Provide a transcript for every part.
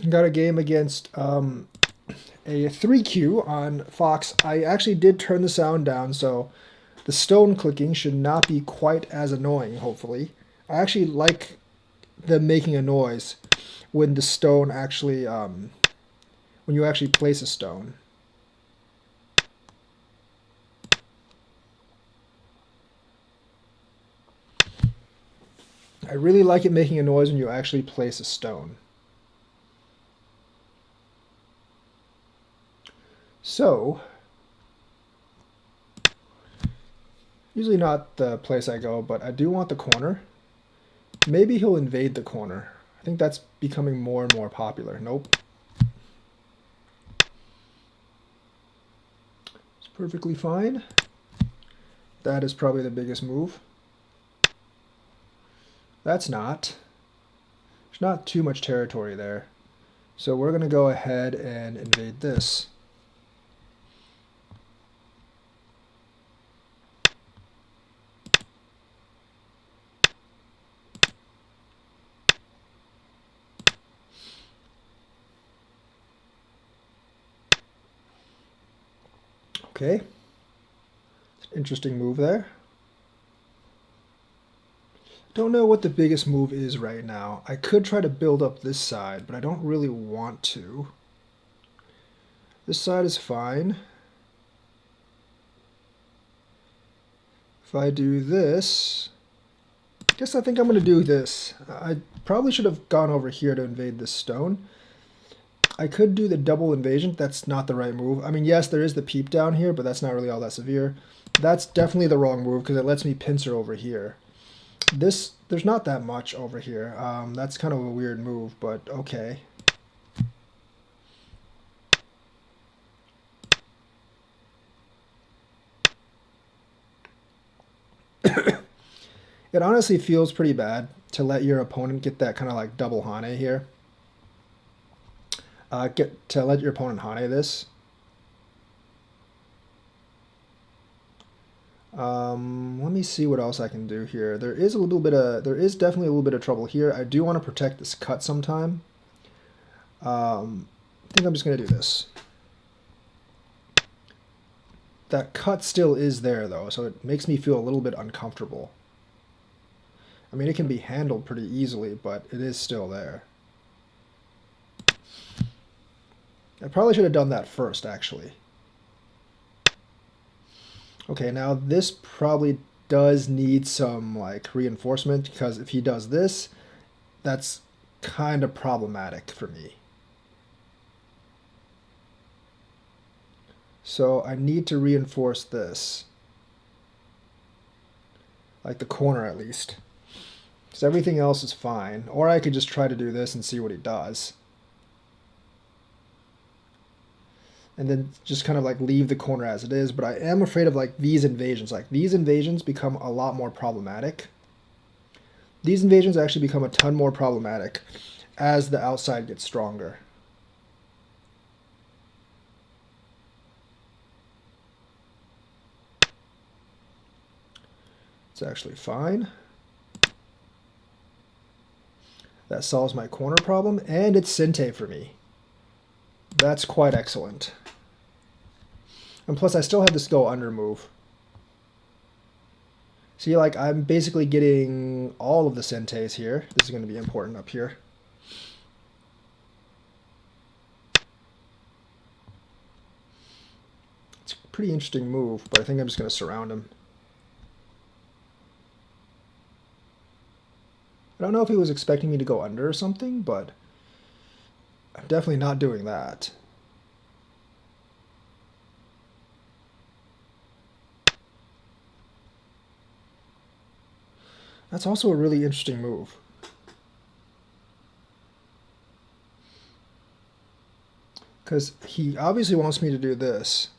got a game against a 3Q on Fox. I actually did turn the sound down, so the stone clicking should not be quite as annoying, hopefully. I actually like them making a noise when the stone actually, when you actually place a stone. I really like it making a noise when you actually place a stone. So, usually not the place I go, but I do want the corner. Maybe he'll invade the corner. I think that's becoming more and more popular. Nope. It's perfectly fine. That is probably the biggest move. That's not. There's not too much territory there. So we're going to go ahead and invade this. Okay. Interesting move there. Don't know what the biggest move is right now. I could try to build up this side, but I don't really want to. This side is fine. If I do this, I guess I think I'm going to do this. I probably should have gone over here to invade this stone. I could do the double invasion. That's not the right move. I mean, yes, there is the peep down here, but that's not really all that severe. That's definitely the wrong move because it lets me pincer over here. There's not that much over here. That's kind of a weird move, but okay. It honestly feels pretty bad to let your opponent get that kind of like double Hane here. Get to let your opponent Hane this. Let me see what else I can do here. There is definitely a little bit of trouble here. I do want to protect this cut sometime. I think I'm just gonna do this. That cut still is there though, so it makes me feel a little bit uncomfortable. I mean, it can be handled pretty easily, but it is still there. I probably should have done that first, actually. Okay, now this probably does need some like reinforcement because if he does this, that's kind of problematic for me. So I need to reinforce this. Like the corner at least. Because everything else is fine. Or I could just try to do this and see what he does. And then just kind of like leave the corner as it is. But I am afraid of like these invasions. Like these invasions become a lot more problematic. These invasions actually become a ton more problematic as the outside gets stronger. It's actually fine. That solves my corner problem, and it's sente for me. That's quite excellent. And plus I still have this go under move. See, like, I'm basically getting all of the sentes here. This is going to be important up here. It's a pretty interesting move, but I think I'm just going to surround him. I don't know if he was expecting me to go under or something, but I'm definitely not doing that. That's also a really interesting move. Because he obviously wants me to do this,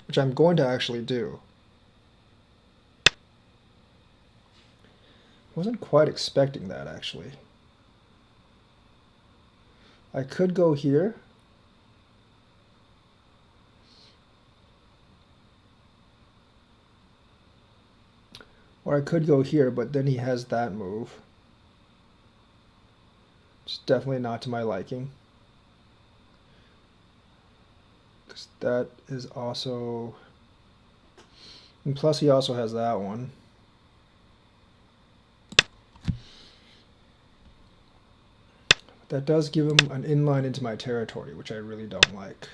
which I'm going to actually do. Wasn't quite expecting that, actually. I could go here. Or I could go here, but then he has that move. It's definitely not to my liking. Because that is also... And plus he also has that one. That does give him an inline into my territory, which I really don't like.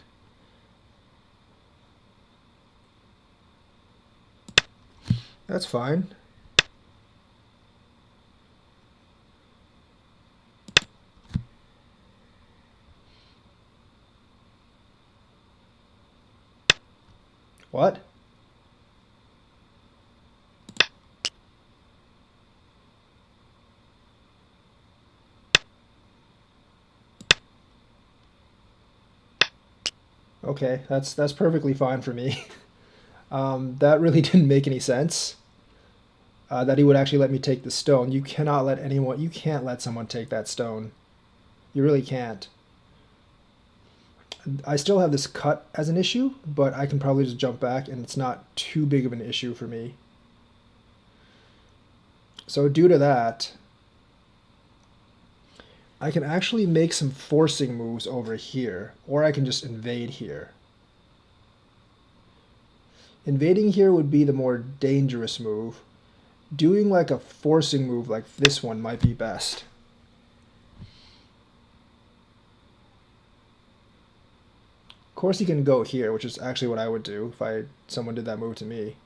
That's fine. What? Okay, that's perfectly fine for me. That really didn't make any sense. That he would actually let me take the stone. You cannot let anyone, you can't let someone take that stone. You really can't. I still have this cut as an issue, but I can probably just jump back and it's not too big of an issue for me. So due to that, I can actually make some forcing moves over here, or I can just invade here. Invading here would be the more dangerous move. Doing like a forcing move like this one might be best. Of course he can go here, which is actually what I would do if someone did that move to me.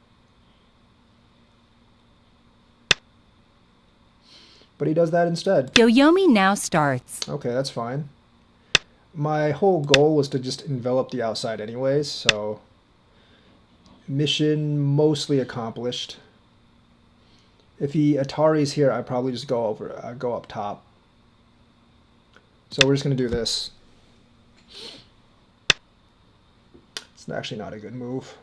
But he does that instead. Yoyomi now starts. Okay, that's fine. My whole goal was to just envelop the outside anyways, so mission mostly accomplished. If he Atari's here, I'd probably just go up top. So we're just gonna do this. It's actually not a good move.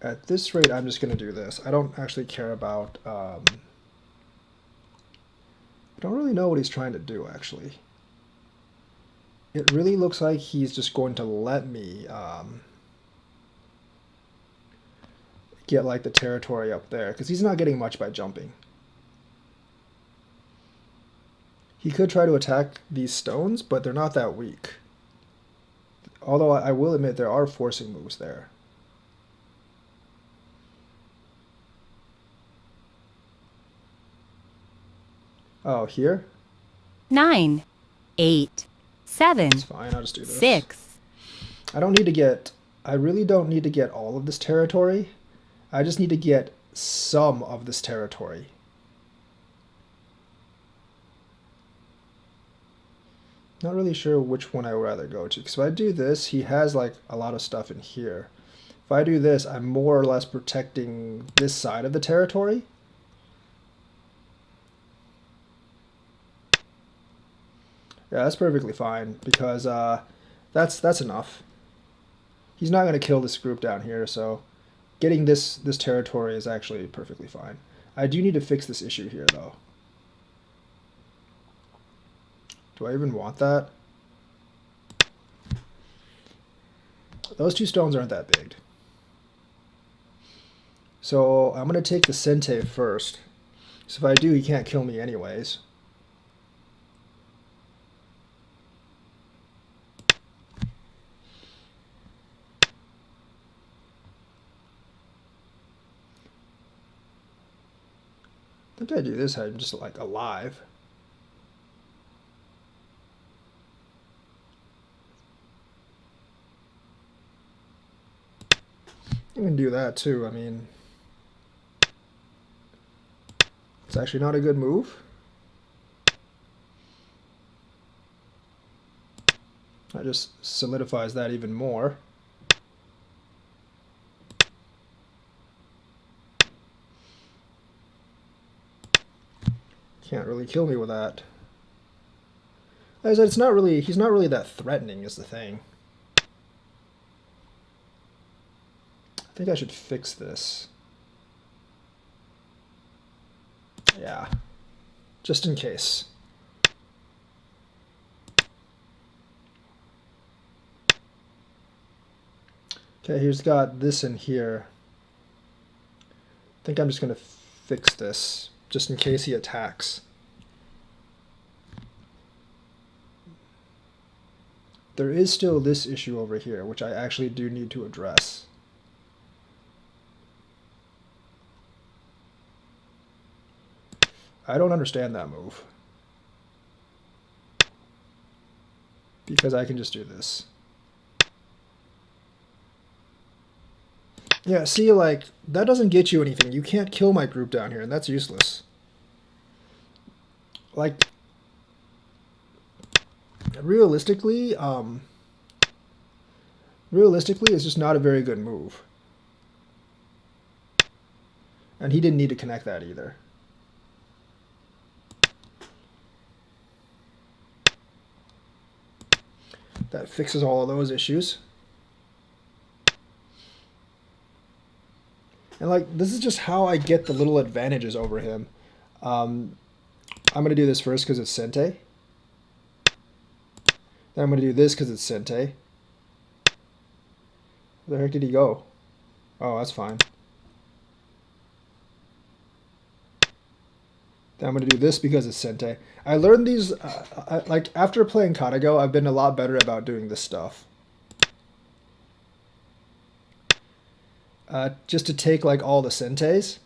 At this rate, I'm just going to do this. I don't actually care about... I don't really know what he's trying to do, actually. It really looks like he's just going to let me get like the territory up there, because he's not getting much by jumping. He could try to attack these stones, but they're not that weak. Although I will admit there are forcing moves there. Oh, here? 9, 8, 7, It's fine, I'll just do this. 6. I really don't need to get all of this territory. I just need to get some of this territory. Not really sure which one I would rather go to, because if I do this, he has like a lot of stuff in here. If I do this, I'm more or less protecting this side of the territory. Yeah, that's perfectly fine, because that's enough. He's not going to kill this group down here, so getting this territory is actually perfectly fine. I do need to fix this issue here, though. Do I even want that? Those two stones aren't that big. So I'm going to take the sente first. So if I do, he can't kill me anyways. I think I do this, I'm just like alive. You can do that too, I mean, it's actually not a good move. That just solidifies that even more. Can't really kill me with that. As I said, he's not really that threatening is the thing. I think I should fix this. Yeah, just in case. Okay, he's got this in here. I think I'm just going to fix this just in case he attacks. There is still this issue over here, which I actually do need to address. I don't understand that move. Because I can just do this. Yeah, see, like, that doesn't get you anything. You can't kill my group down here, and that's useless. Like, realistically, it's just not a very good move. And he didn't need to connect that either. That fixes all of those issues. And like, this is just how I get the little advantages over him. I'm going to do this first because it's sente. Then I'm going to do this because it's sente. Where the heck did he go? Oh, that's fine. Then I'm going to do this because it's sente. I learned these, like, after playing Katago, I've been a lot better about doing this stuff. Just to take, like, all the sentes.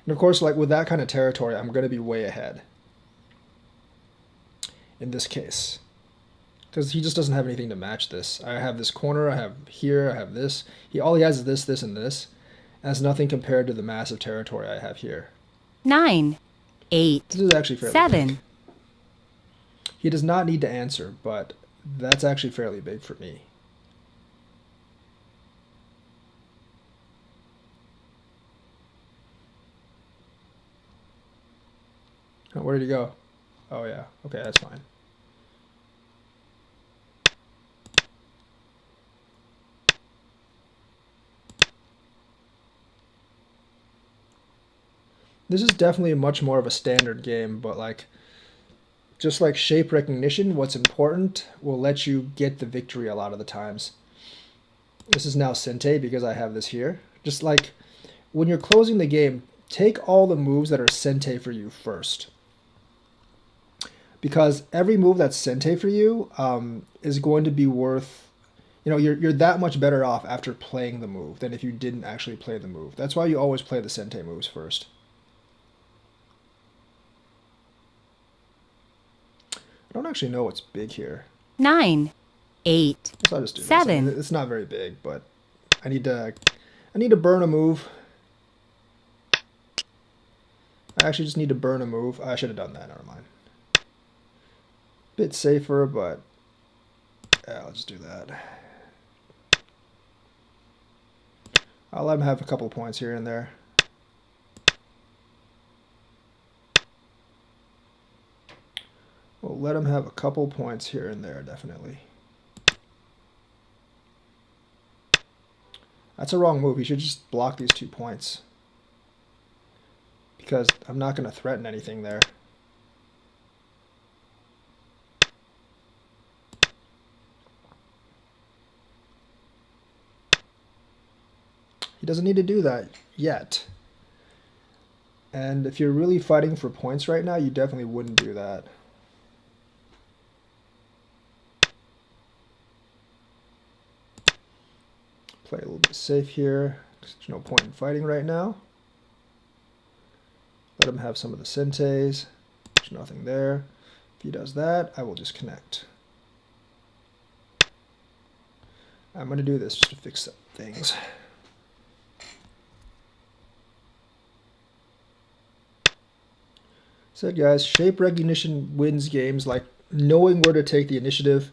And of course, like, with that kind of territory, I'm going to be way ahead. In this case. Because he just doesn't have anything to match this. I have this corner, I have here, I have this. All he has is this, this, and this. And that's nothing compared to the massive territory I have here. 9, 8, this is actually fairly 7. big. He does not need to answer, but that's actually fairly big for me. Oh, where did he go? Oh yeah, okay, that's fine. This is definitely much more of a standard game, but like, just like shape recognition, what's important will let you get the victory a lot of the times. This is now sente because I have this here. Just like, when you're closing the game, take all the moves that are sente for you first. Because every move that's sente for you is going to be worth, you know, you're that much better off after playing the move than if you didn't actually play the move. That's why you always play the sente moves first. I don't actually know what's big here. 9, 8, So I'll just do 7. this. I mean, it's not very big, but I need to burn a move. I actually just need to burn a move. I should have done that. Never mind. Bit safer, but yeah, I'll just do that. I'll let him have a couple points here and there. We'll let him have a couple points here and there, definitely. That's a wrong move. He should just block these 2 points. Because I'm not going to threaten anything there. He doesn't need to do that yet. And if you're really fighting for points right now, you definitely wouldn't do that. Play a little bit safe here. There's no point in fighting right now. Let him have some of the sentes. There's nothing there. If he does that, I will just connect. I'm going to do this just to fix things. So guys, shape recognition wins games, like knowing where to take the initiative,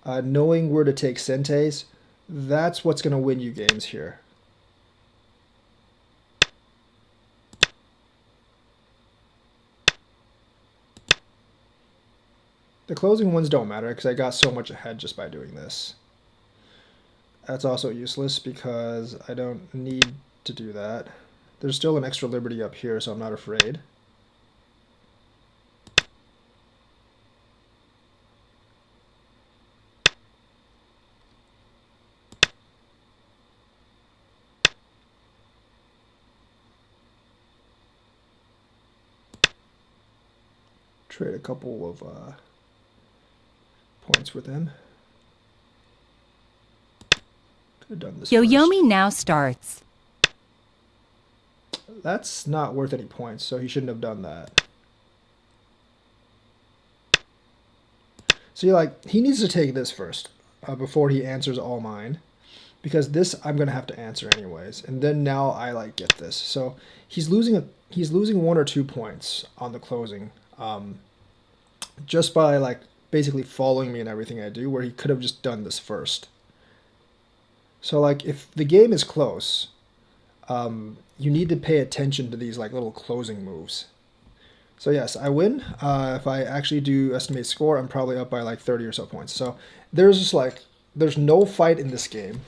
knowing where to take sentes. That's what's going to win you games here. The closing ones don't matter because I got so much ahead just by doing this. That's also useless because I don't need to do that. There's still an extra liberty up here, so I'm not afraid. trade a couple of points with him. Could have done this Yoyomi first. now starts. That's not worth any points, so he shouldn't have done that. So he needs to take this first before he answers all mine, because this I'm gonna have to answer anyways. And then now I get this. So he's losing 1 or 2 points on the closing, just by basically following me in everything I do, where he could have just done this first. So if the game is close, you need to pay attention to these little closing moves. So yes, I win. If I actually do estimate score, I'm probably up by 30 or so points. So there's just there's no fight in this game,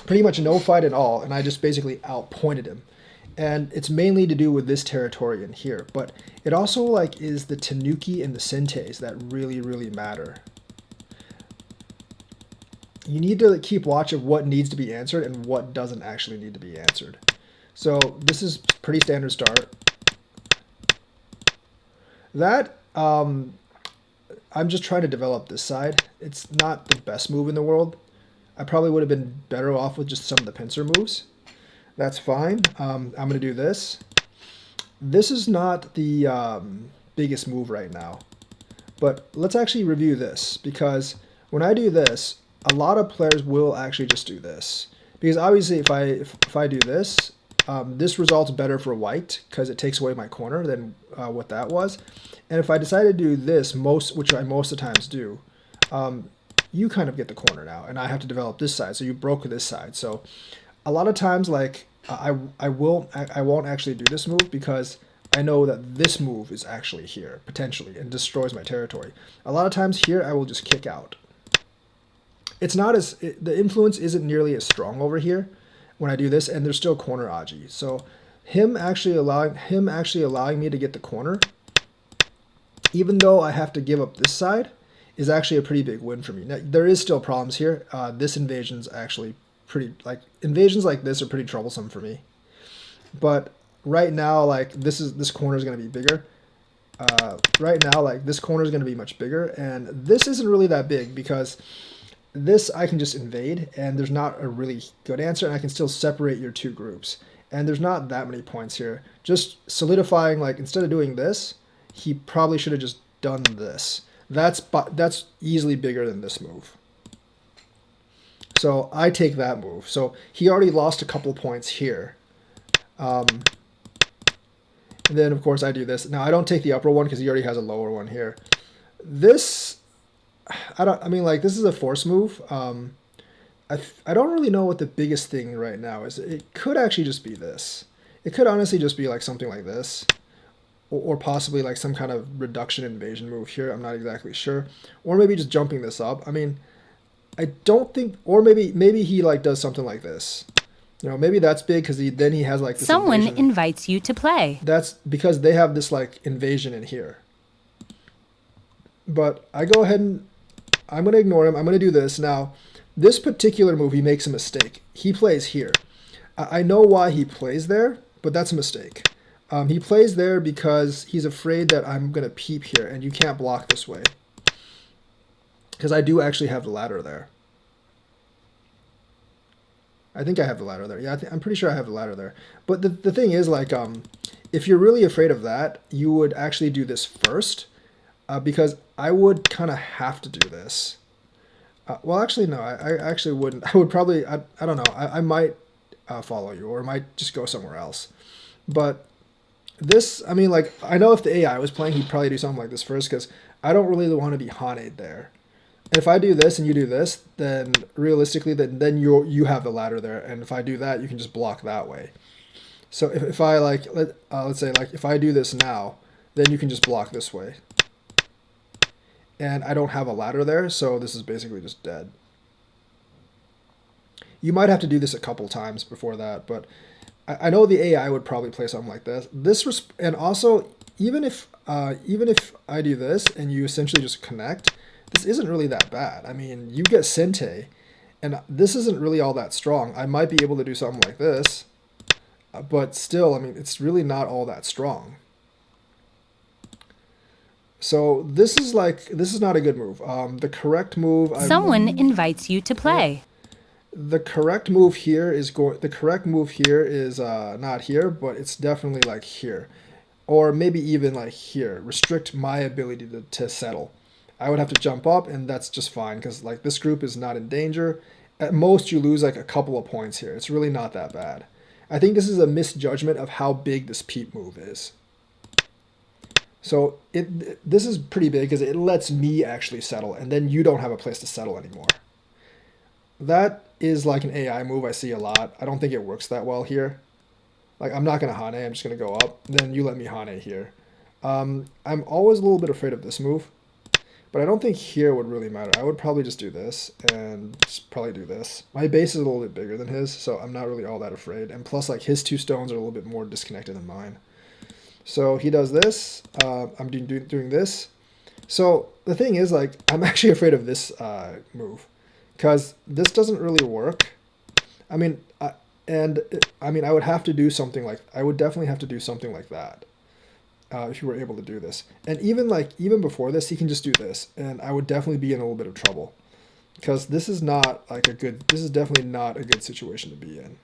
pretty much no fight at all, and I just basically outpointed him. And it's mainly to do with this territory in here, but it also is the tenuki and the sentes that really, really matter. You need to keep watch of what needs to be answered and what doesn't actually need to be answered. So this is pretty standard start. That, I'm just trying to develop this side. It's not the best move in the world. I probably would have been better off with just some of the pincer moves. That's fine. I'm going to do this. This is not the biggest move right now. But let's actually review this, because when I do this, a lot of players will actually just do this. Because obviously if I do this, this results better for white because it takes away my corner than what that was. And if I decide to do this, which I most of the times do, you kind of get the corner now, and I have to develop this side. So you broke this side. So a lot of times, I won't actually do this move because I know that this move is actually here potentially and destroys my territory. A lot of times here I will just kick out. It's not the influence isn't nearly as strong over here when I do this, and there's still corner Aji. So him actually allowing me to get the corner, even though I have to give up this side, is actually a pretty big win for me. Now, there is still problems here. This invasion's actually pretty, invasions like this are pretty troublesome for me. But right now, this corner is going to be bigger. Right now, this corner is going to be much bigger, and this isn't really that big because this I can just invade, and there's not a really good answer, and I can still separate your two groups. And there's not that many points here. Just solidifying, instead of doing this, he probably should have just done this. That's easily bigger than this move. So I take that move. So he already lost a couple points here. And then, of course, I do this. Now, I don't take the upper one because he already has a lower one here. This... this is a force move. I don't really know what the biggest thing right now is. It could actually just be this. It could honestly just be something like this, or possibly some kind of reduction invasion move here. I'm not exactly sure, or maybe just jumping this up. I don't think, or maybe he does something like this. Maybe that's big because then he has this. Someone invasion. invites you to play. That's because they have this invasion in here. But I go ahead and I'm going to ignore him. I'm going to do this. Now, this particular move, he makes a mistake. He plays here. I know why he plays there, but that's a mistake. He plays there because he's afraid that I'm going to peep here, and you can't block this way. Because I do actually have the ladder there. I think I have the ladder there. Yeah, I'm pretty sure I have the ladder there. But the thing is, if you're really afraid of that, you would actually do this first. Because I would kind of have to do this. Well, actually, no, I actually wouldn't. I would probably, I don't know, I might follow you, or I might just go somewhere else. But this, I know if the AI was playing, he'd probably do something like this first, because I don't really want to be Haned there. And if I do this and you do this, then realistically, then you have the ladder there. And if I do that, you can just block that way. So if I, let's say, if I do this now, then you can just block this way. And I don't have a ladder there, so this is basically just dead. You might have to do this a couple times before that, but I know the AI would probably play something like this. And also, even if I do this and you essentially just connect, this isn't really that bad. You get sente, and this isn't really all that strong. I might be able to do something like this, but still, it's really not all that strong. So this is not a good move. The correct move. Someone invites you to play. The correct move here is not here, but it's definitely like here, or maybe even like here. Restrict my ability to settle. I would have to jump up, and that's just fine because like this group is not in danger. At most, you lose like a couple of points here. It's really not that bad. I think this is a misjudgment of how big this peep move is. So this is pretty big because it lets me actually settle, and then you don't have a place to settle anymore. That is like an AI move I see a lot. I don't think it works that well here. Like, I'm not going to Hane, I'm just going to go up. Then you let me Hane here. I'm always a little bit afraid of this move, but I don't think here would really matter. I would probably just do this and just probably do this. My base is a little bit bigger than his, so I'm not really all that afraid. And plus, like, his 2 stones are a little bit more disconnected than mine. So he does this. I'm doing this. So the thing is, like, I'm actually afraid of this move because this doesn't really work. I mean, I would have to do something like, I would definitely have to do something like that if you were able to do this. And even before this, he can just do this, and I would definitely be in a little bit of trouble because this is definitely not a good situation to be in.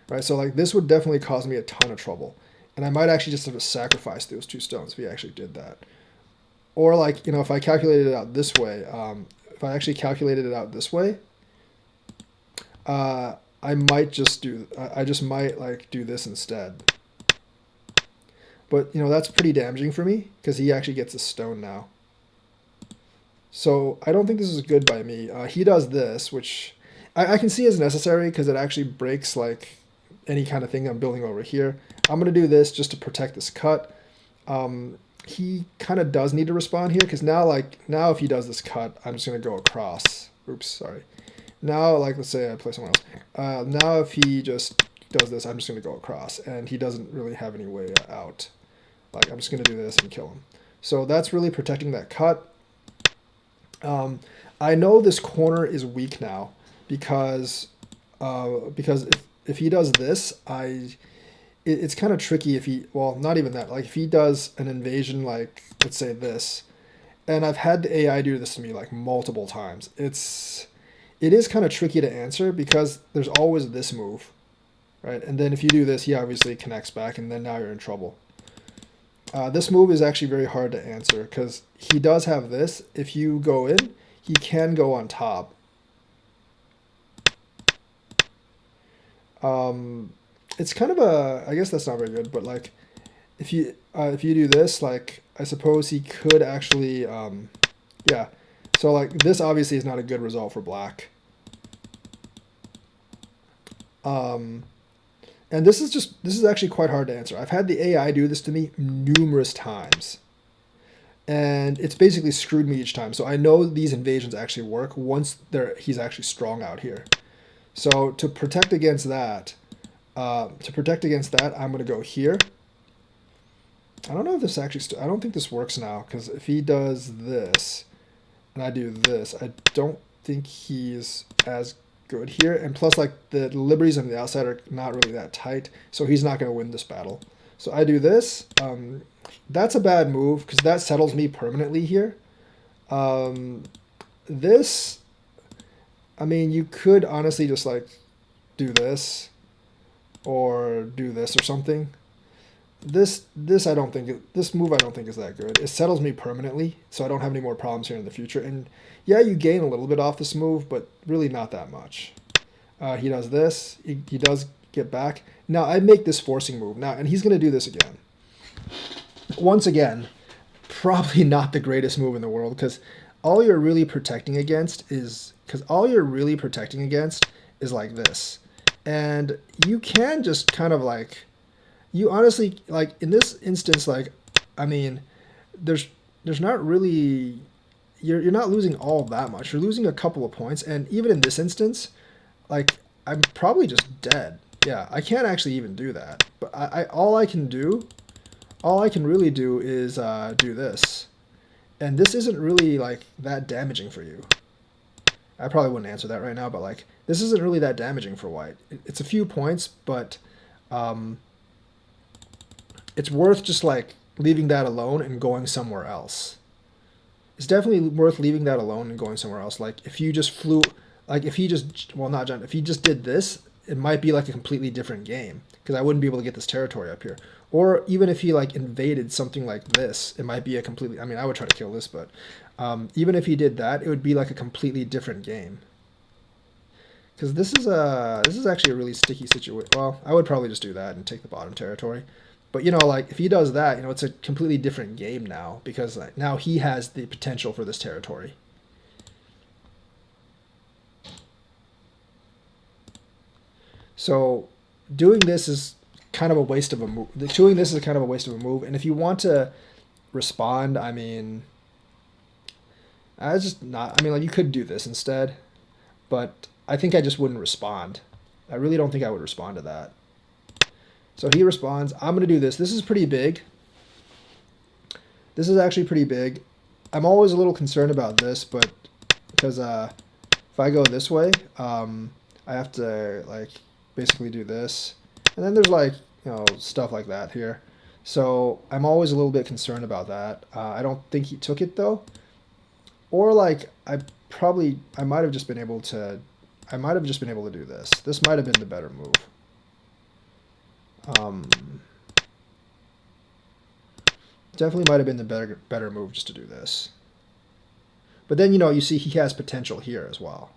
Right, so like this would definitely cause me a ton of trouble. And I might actually just have to sacrifice those 2 stones if he actually did that. Or like, if I calculated it out this way, I just might like do this instead. But, that's pretty damaging for me because he actually gets a stone now. So I don't think this is good by me. He does this, which I can see as necessary because it actually breaks like any kind of thing I'm building over here. I'm going to do this just to protect this cut. He kind of does need to respond here because now if he does this cut, I'm just going to go across. Oops, sorry. Now, like, let's say I play someone else. Now if he just does this, I'm just going to go across, and he doesn't really have any way out. Like, I'm just going to do this and kill him. So that's really protecting that cut. I know this corner is weak now because if he does this, it's kind of tricky not even that. Like, if he does an invasion, like, let's say this, and I've had the AI do this to me, like, multiple times. It is kind of tricky to answer because there's always this move, right? And then if you do this, he obviously connects back, and then now you're in trouble. This move is actually very hard to answer because he does have this. If you go in, he can go on top. It's kind of I guess that's not very good, but like if you do this, like, I suppose he could actually, yeah. So like this obviously is not a good result for black. And this is actually quite hard to answer. I've had the AI do this to me numerous times, and it's basically screwed me each time. So I know these invasions actually work once he's actually strong out here. So to protect against that, I'm going to go here. I don't know if this actually, I don't think this works now, because if he does this and I do this, I don't think he's as good here. And plus, like, the liberties on the outside are not really that tight, so he's not going to win this battle. So I do this. That's a bad move because that settles me permanently here. This, I mean, you could honestly just like do this or do this or something. This move I don't think is that good. It settles me permanently, so I don't have any more problems here in the future. And yeah, you gain a little bit off this move, but really not that much. He does this. He does get back. Now I make this forcing move now, and he's going to do this again. Once again, probably not the greatest move in the world because all you're really protecting against is like this, and you can just kind of like. You honestly, like, in this instance, like, I mean, there's not really, you're not losing all that much. You're losing a couple of points, and even in this instance, like, I'm probably just dead. Yeah, I can't actually even do that. But all I can really do is do this. And this isn't really, like, that damaging for you. I probably wouldn't answer that right now, but, like, this isn't really that damaging for white. It's a few points, but, it's worth just like leaving that alone and going somewhere else. It's definitely worth leaving that alone and going somewhere else. Like if you just flew, like if he just, well, not John, if he just did this, it might be like a completely different game because I wouldn't be able to get this territory up here. Or even if he like invaded something like this, it might be a completely, I mean, I would try to kill this, but even if he did that, it would be like a completely different game. Because this is actually a really sticky situation. Well, I would probably just do that and take the bottom territory. But you know, like if he does that, you know, it's a completely different game now because like, now he has the potential for this territory. So doing this is kind of a waste of a move. Doing this is kind of a waste of a move. And if you want to respond, I mean, I just not. I mean, like you could do this instead, but I think I just wouldn't respond. I really don't think I would respond to that. So he responds, I'm going to do this. This is pretty big. This is actually pretty big. I'm always a little concerned about this, but because if I go this way, I have to like basically do this. And then there's like, you know, stuff like that here. So I'm always a little bit concerned about that. I don't think he took it though. Or like I might have just been able to do this. This might have been the better move. Definitely might have been the better move just to do this. But then, you know, you see he has potential here as well.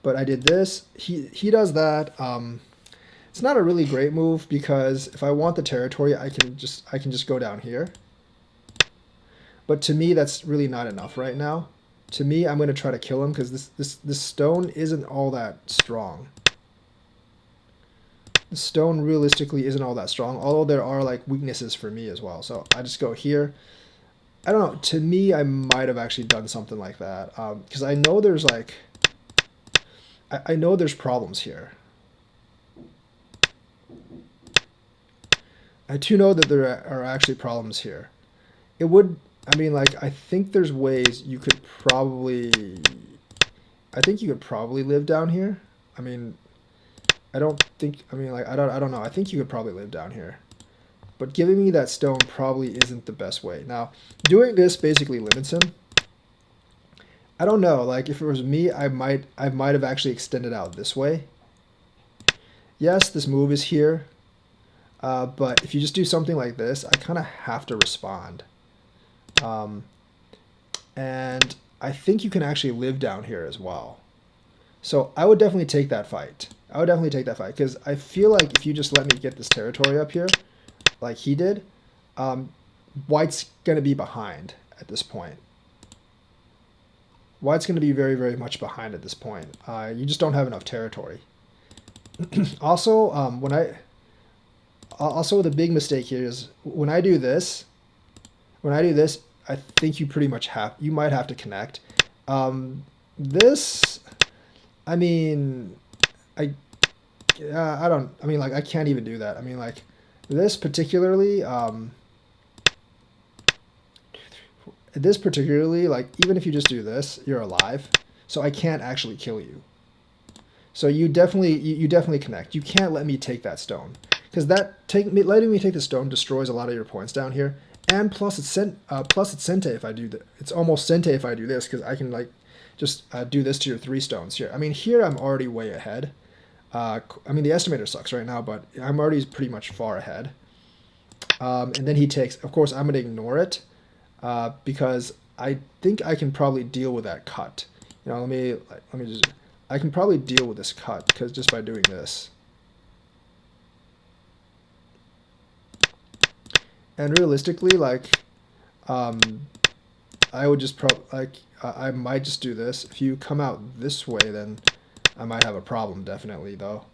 But I did this. He does that. It's not a really great move because if I want the territory, I can just go down here. But to me, that's really not enough right now. To me, I'm going to try to kill him because this stone isn't all that strong. The stone realistically isn't all that strong, although there are like weaknesses for me as well. So I just go here. I don't know. To me, I might have actually done something like that because I know there's like, I know there's problems here. I do know that there are actually problems here. It would, I mean, like I think there's ways you could probably, I think you could probably live down here. I mean, I don't think, I mean, like, I don't know. I think you could probably live down here. But giving me that stone probably isn't the best way. Now, doing this basically limits him. I don't know. Like, if it was me, I might have actually extended out this way. Yes, this move is here. But if you just do something like this, I kind of have to respond. And I think you can actually live down here as well. So I would definitely take that fight. I would definitely take that fight because I feel like if you just let me get this territory up here, like he did, White's going to be behind at this point. White's going to be very, very much behind at this point. You just don't have enough territory. Also, also the big mistake here is when I do this, I think you pretty much you might have to connect. This, I mean, I mean, like, I can't even do that. I mean, like, this particularly, like, even if you just do this, you're alive. So I can't actually kill you. So you definitely connect. You can't let me take that stone. Because letting me take the stone destroys a lot of your points down here. And plus it's sente if I do that. It's almost sente if I do this, because I can, like, just do this to your 3 stones here. I mean, here I'm already way ahead. I mean, the estimator sucks right now, but I'm already pretty much far ahead. And then he takes, of course, I'm going to ignore it because I think I can probably deal with that cut. You know, let me just, I can probably deal with this cut because just by doing this. And realistically, like, I would just I might just do this. If you come out this way, then I might have a problem, definitely, though.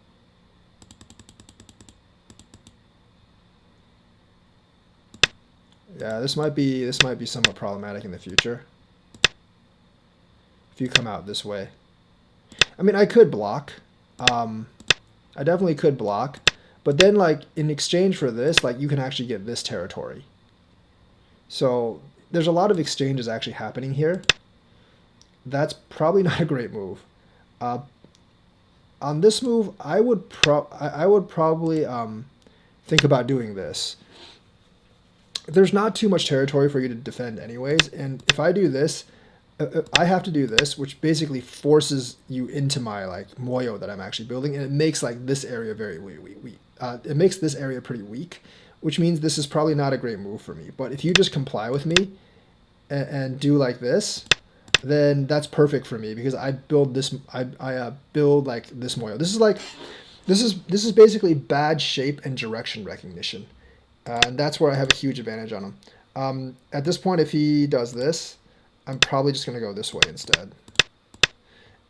Yeah, this might be somewhat problematic in the future. If you come out this way. I mean, I could block. I definitely could block. But then, like, in exchange for this, like, you can actually get this territory. So there's a lot of exchanges actually happening here. That's probably not a great move. On this move, I would probably think about doing this. There's not too much territory for you to defend anyways, and if I do this, I have to do this, which basically forces you into my like moyo that I'm actually building, and it makes like this area very weak. It makes this area pretty weak, which means this is probably not a great move for me. But if you just comply with me and do like this, then that's perfect for me because I build this. I build like this moyo. This is basically bad shape and direction recognition. And that's where I have a huge advantage on him. At this point, if he does this, I'm probably just going to go this way instead.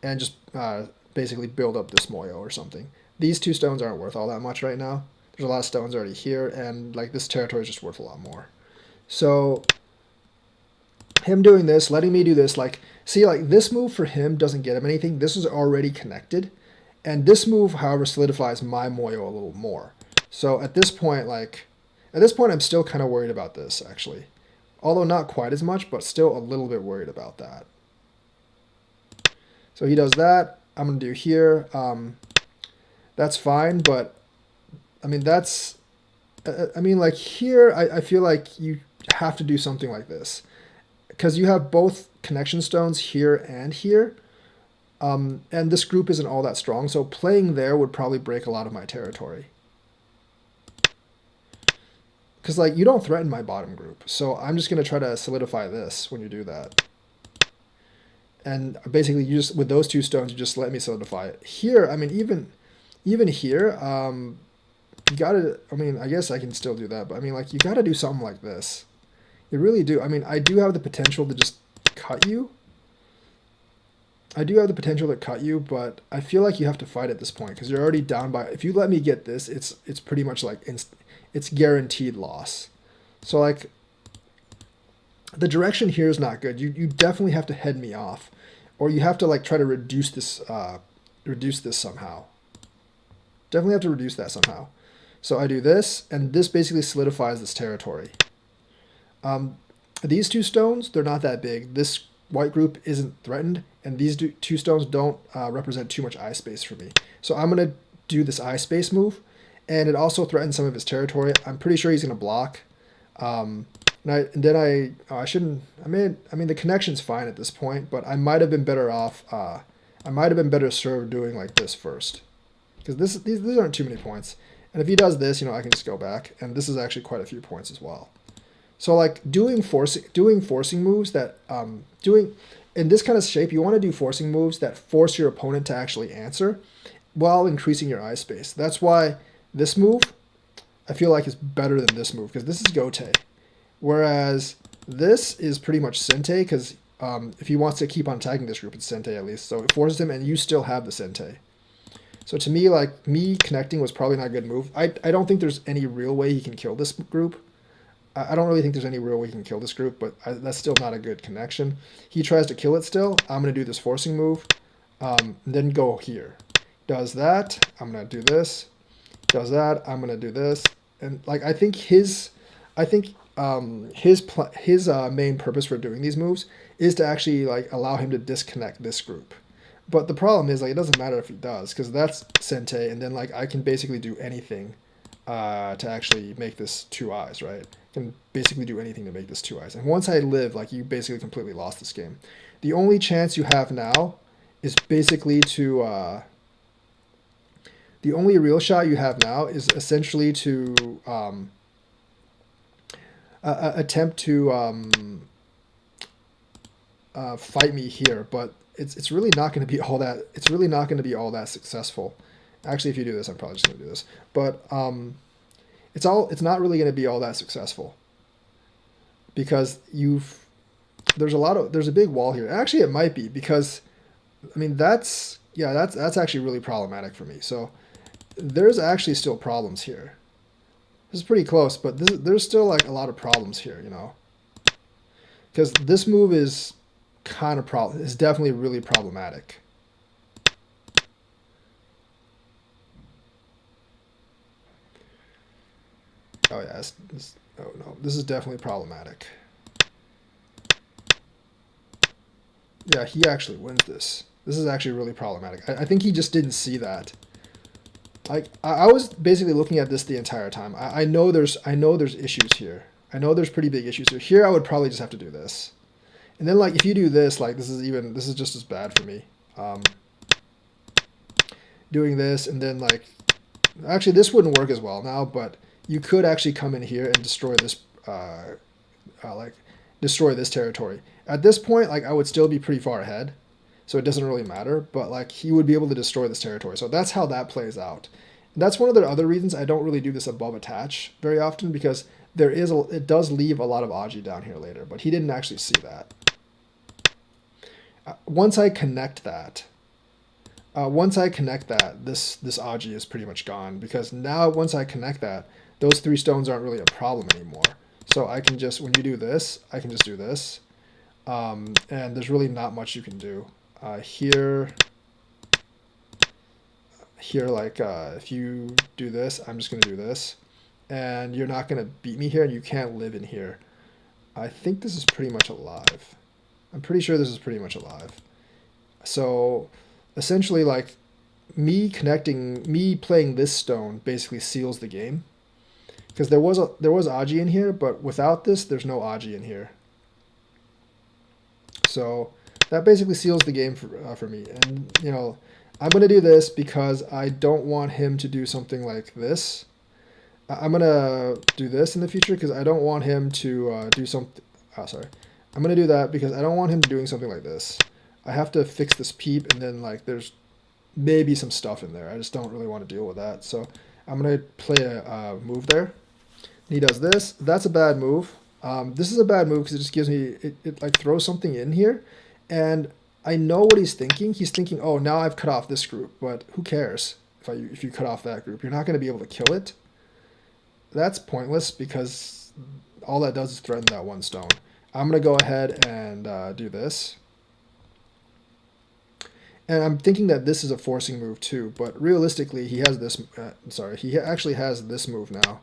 And just basically build up this moyo or something. These 2 stones aren't worth all that much right now. There's a lot of stones already here, and like this territory is just worth a lot more. So him doing this, letting me do this, like, see, like this move for him doesn't get him anything. This is already connected. And this move, however, solidifies my moyo a little more. So at this point, I'm still kind of worried about this, actually. Although not quite as much, but still a little bit worried about that. So he does that. I'm going to do here. That's fine, but, I mean, like here, I feel like you have to do something like this. Because you have both connection stones here and here. And this group isn't all that strong, so playing there would probably break a lot of my territory. Because, like, you don't threaten my bottom group. So I'm just going to try to solidify this when you do that. And basically, you just, with those 2 stones, you just let me solidify it. Here, I mean, even here, you got to, I mean, I guess I can still do that. But, I mean, like, you got to do something like this. You really do. I mean, I do have the potential to just cut you. But I feel like you have to fight at this point. Because you're already down by, if you let me get this, it's pretty much like it's guaranteed loss. So like the direction here is not good. You definitely have to head me off, or you have to like try to reduce this somehow. Definitely have to reduce that somehow. So I do this, and this basically solidifies this territory. These 2 stones, they're not that big. This white group isn't threatened, and these 2 stones don't represent too much eye space for me. So I'm gonna do this eye space move. And it also threatens some of his territory. I'm pretty sure he's going to block. I mean, the connection's fine at this point, but I might have been better off. I might have been better served doing like this first. Because these aren't too many points. And if he does this, I can just go back. And this is actually quite a few points as well. So like doing forcing moves that, in this kind of shape, you want to do forcing moves that force your opponent to actually answer while increasing your eye space. That's why this move, I feel like, is better than this move, because this is Gote. Whereas this is pretty much Sente, because if he wants to keep on attacking this group, it's Sente at least. So it forces him, and you still have the Sente. So to me, like, me connecting was probably not a good move. I don't think there's any real way he can kill this group. I don't really think there's any real way he can kill this group, but that's still not a good connection. He tries to kill it still. I'm going to do this forcing move, then go here. Does that. I'm going to do this. Does that, I'm gonna do this, and like I think his main purpose for doing these moves is to actually like allow him to disconnect this group. But the problem is like it doesn't matter if he does, because that's Sente, and then like I can basically do anything to actually make this 2 eyes, right? I can basically do anything to make this 2 eyes. And once I live, like you basically completely lost this game. The only chance you have now is basically to the only real shot you have now is essentially to attempt to fight me here, but it's really not going to be all that. It's really not going to be all that successful. Actually, if you do this, I'm probably just going to do this. But it's not really going to be all that successful because there's a big wall here. Actually, it might be because I mean that's actually really problematic for me. So there's actually still problems here. This is pretty close, but there's still like a lot of problems here, because this move is kind of is definitely really problematic. Oh yeah, oh no, this is definitely problematic. Yeah, he actually wins this. This is actually really problematic. I think he just didn't see that. I was basically looking at this the entire time. I know there's issues here. I know there's pretty big issues here. Here I would probably just have to do this. And then like if you do this, like this is just as bad for me. Doing this and then like, actually this wouldn't work as well now, but you could actually come in here and destroy this, destroy this territory. At this point, like I would still be pretty far ahead, so it doesn't really matter, but like he would be able to destroy this territory. So that's how that plays out. And that's one of the other reasons I don't really do this above attach very often, because it does leave a lot of Aji down here later, but he didn't actually see that. Once I connect that, this Aji is pretty much gone, because now once I connect that, those 3 stones aren't really a problem anymore. So I can just, when you do this, I can just do this. And there's really not much you can do. Here, like, if you do this, I'm just going to do this. And you're not going to beat me here, and you can't live in here. I think this is pretty much alive. I'm pretty sure this is pretty much alive. So essentially, like, me playing this stone basically seals the game. Because there was Aji in here, but without this, there's no Aji in here. So that basically seals the game for me. And, you know, I'm going to do this because I don't want him to do something like this. I'm going to do this in the future because I don't want him to do something. Oh, sorry. I'm going to do that because I don't want him doing something like this. I have to fix this peep, and then, like, there's maybe some stuff in there. I just don't really want to deal with that. So I'm going to play a move there. He does this. That's a bad move. This is a bad move because it just gives me, it like throws something in here, and I know what he's thinking. He's thinking, oh, now I've cut off this group, but who cares if you cut off that group? You're not going to be able to kill it. That's pointless because all that does is threaten that 1 stone. I'm going to go ahead and do this. And I'm thinking that this is a forcing move too, but realistically he has this, he actually has this move now.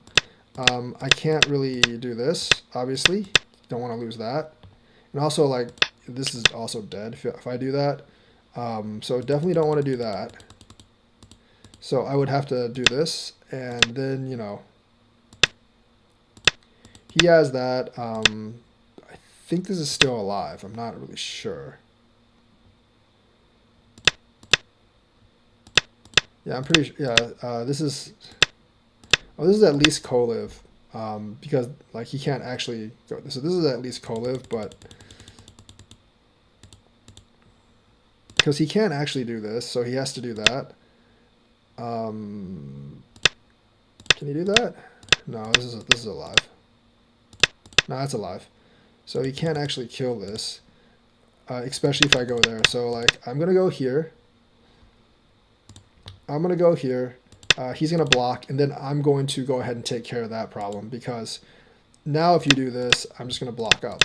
I can't really do this, obviously. Don't want to lose that. And also, like, this is also dead if I do that. So definitely don't want to do that. So I would have to do this, and then, you know, he has that. I think this is still alive. I'm not really sure. Yeah, I'm pretty sure. Yeah, this is... Oh, this is at least co-live, because, like, he can't actually go. So this is at least co-live, but because he can't actually do this, so he has to do that. Can he do that? No, this is alive. No, that's alive. So he can't actually kill this, especially if I go there. So, like, I'm gonna go here. I'm gonna go here. He's going to block, and then I'm going to go ahead and take care of that problem, because now if you do this, I'm just going to block up.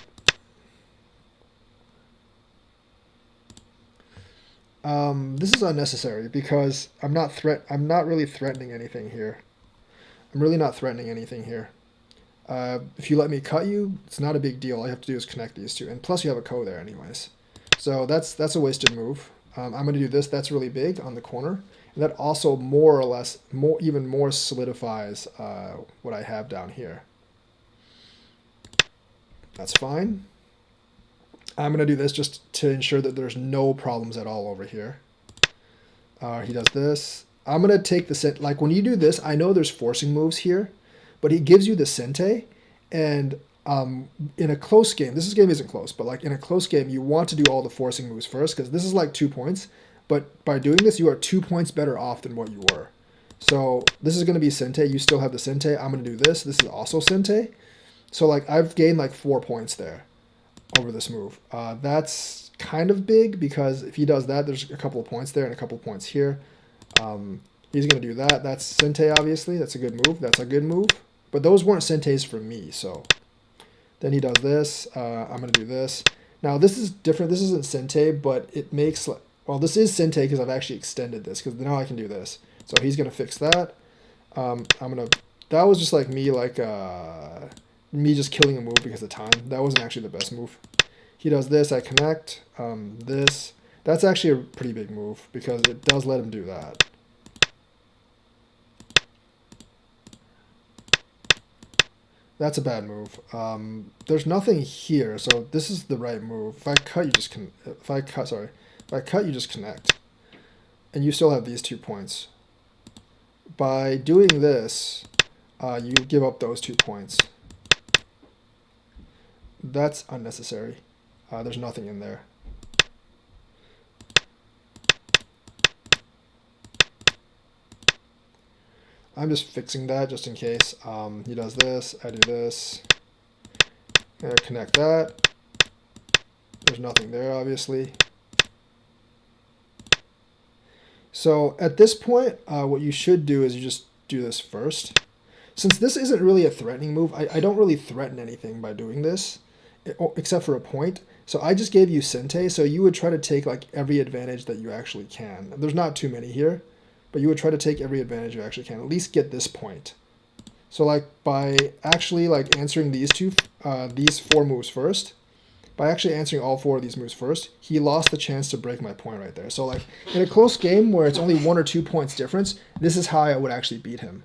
This is unnecessary because I'm not really threatening anything here. I'm really not threatening anything here. If you let me cut you, it's not a big deal. All I have to do is connect these two, and plus you have a ko there anyways. So that's a wasted move. I'm going to do this. That's really big on the corner. And that also more or less, even more solidifies what I have down here. That's fine. I'm going to do this just to ensure that there's no problems at all over here. He does this. I'm going to take the sente. Like, when you do this, I know there's forcing moves here, but he gives you the sente. And in a close game, this game isn't close, but like in a close game, you want to do all the forcing moves first, because this is like 2 points. But by doing this, you are 2 points better off than what you were. So this is going to be sente. You still have the sente. I'm going to do this. This is also sente. So, like, I've gained like 4 points there over this move. That's kind of big, because if he does that, there's a couple of points there and a couple of points here. He's going to do that. That's sente, obviously. That's a good move. That's a good move. But those weren't sentes for me, so... Then he does this. I'm going to do this. Now, this is different. This isn't sente, but it makes... Well, this is sente because I've actually extended this, because now I can do this. So he's going to fix that. That was just like me, me just killing a move because of time. That wasn't actually the best move. He does this, I connect, this. That's actually a pretty big move because it does let him do that. That's a bad move. There's nothing here, so this is the right move. If I cut, you just can. If I cut, you just connect, and you still have these 2 points. By doing this, you give up those 2 points. That's unnecessary. There's nothing in there. I'm just fixing that just in case. He does this, I do this. Connect that. There's nothing there, obviously. So at this point, what you should do is you just do this first. Since this isn't really a threatening move, I don't really threaten anything by doing this, except for a point. So I just gave you sente, so you would try to take like every advantage that you actually can. There's not too many here, but you would try to take every advantage you actually can, at least get this point. So like by actually like answering these 4 moves first, by actually answering all 4 of these moves first, he lost the chance to break my point right there. So like in a close game where it's only 1 or 2 points difference, this is how I would actually beat him.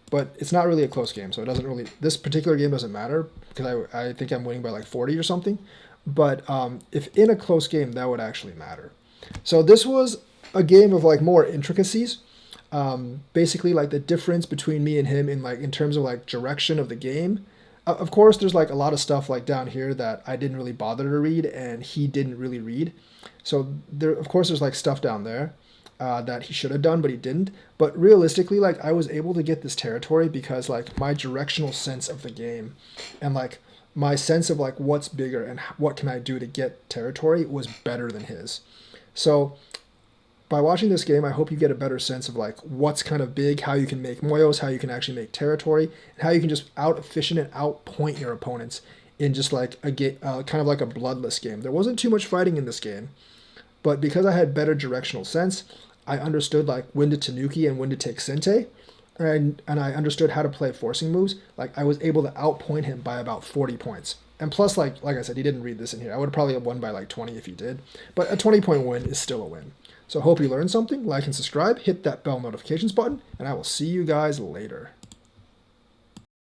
But it's not really a close game, so it doesn't really, this particular game doesn't matter because I think I'm winning by like 40 or something. But if in a close game, that would actually matter. So this was a game of like more intricacies. Basically like the difference between me and him in terms of like direction of the game. Of course, there's like a lot of stuff like down here that I didn't really bother to read and he didn't really read. So there, of course, there's like stuff down there that he should have done, but he didn't. But realistically, like I was able to get this territory because like my directional sense of the game and like my sense of like what's bigger and what can I do to get territory was better than his. So by watching this game, I hope you get a better sense of like what's kind of big, how you can make moyos, how you can actually make territory, and how you can just out-efficient and out-point your opponents in just like a game, kind of like a bloodless game. There wasn't too much fighting in this game, but because I had better directional sense, I understood like when to tanuki and when to take sente, and I understood how to play forcing moves. Like I was able to outpoint him by about 40 points. And plus, like I said, he didn't read this in here. I would probably have won by like 20 if he did, but a 20-point win is still a win. So hope you learned something. Like and subscribe, hit that bell notifications button, and I will see you guys later.